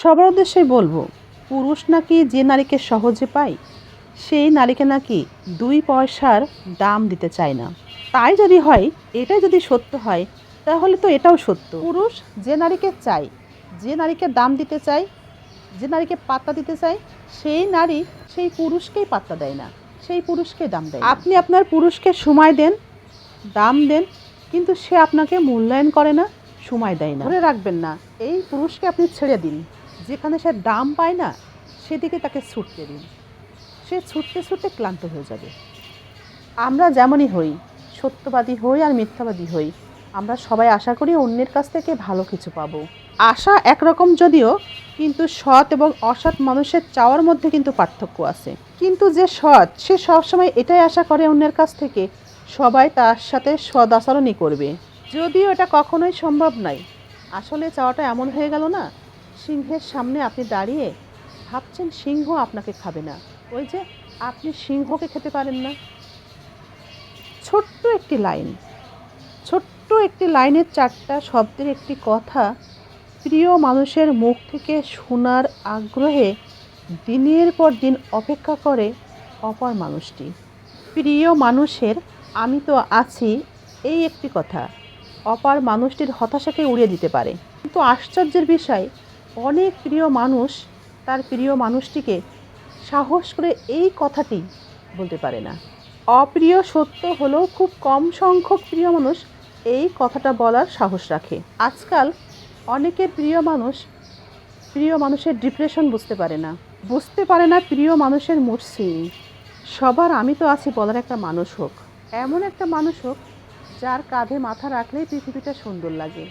সবার উদ্দেশ্যেই বলবো, পুরুষ নাকি যে নারীকে সহজে পায় সেই নারীকে নাকি ২ পয়সার দাম দিতে চায় না। তাই যদি হয়, এটাই যদি সত্য হয়, তাহলে তো এটাও সত্য। পুরুষ যে নারীকে চায়, যে নারীকে দাম দিতে চায়, যে নারীকে পাত্তা দিতে চায়, সেই নারী সেই পুরুষকেই পাত্তা দেয় না, সেই পুরুষকে দাম দেয় না। আপনি আপনার পুরুষকে সময় দেন, দাম দেন, কিন্তু সে আপনাকে মূল্যায়ন করে না, সময় দেয় না। ধরে রাখবেন না, এই পুরুষকে আপনি ছেড়ে দিন। যেখানে সে দাম পায় না সেদিকে তাকে ছুটতে দিন। সে ছুটতে ছুটতে ক্লান্ত হয়ে যাবে। আমরা যেমনই হই, সত্যবাদী হই আর মিথ্যাবাদী হই, আমরা সবাই আশা করি অন্যের কাছ থেকে ভালো কিছু পাবো। আশা একরকম যদিও, কিন্তু সৎ এবং অসৎ মানুষের চাওয়ার মধ্যে কিন্তু পার্থক্য আছে। কিন্তু যে সৎ, সে সবসময় এটাই আশা করে অন্যের কাছ থেকে সবাই তার সাথে সদ আচরণই করবে। যদিও এটা কখনোই সম্ভব নয়। আসলে চাওয়াটা এমন হয়ে গেল না, সিংহের সামনে আপনি দাঁড়িয়ে ভাবছেন সিংহ আপনাকে খাবে না। ওই যে আপনি সিংহকে খেতে পারেন না। ছোট্ট একটি লাইন, ছোট্ট একটি লাইনের 4টা শব্দের একটি কথা প্রিয় মানুষের মুখ থেকে শোনার আগ্রহে দিনের পর দিন অপেক্ষা করে অপর মানুষটি। প্রিয় মানুষের আমি তো আছি, এই একটি কথা অপর মানুষটির হতাশাকে উড়িয়ে দিতে পারে। কিন্তু আশ্চর্যের বিষয়, অনেক প্রিয় মানুষ তার প্রিয় মানুষটিকে সাহস করে এই কথাটি বলতে পারে না। অপ্রিয় সত্য হলেও খুব কম সংখ্যক প্রিয় মানুষ এই কথাটা বলার সাহস রাখে। আজকাল অনেকের প্রিয় মানুষের ডিপ্রেশন বুঝতে পারে না, প্রিয় মানুষের মুড সুইং। সবার আমি তো আছি বলার একটা মানুষ হোক, এমন একটা মানুষ হোক যার কাঁধে মাথা রাখলেই পৃথিবীটা সুন্দর লাগে।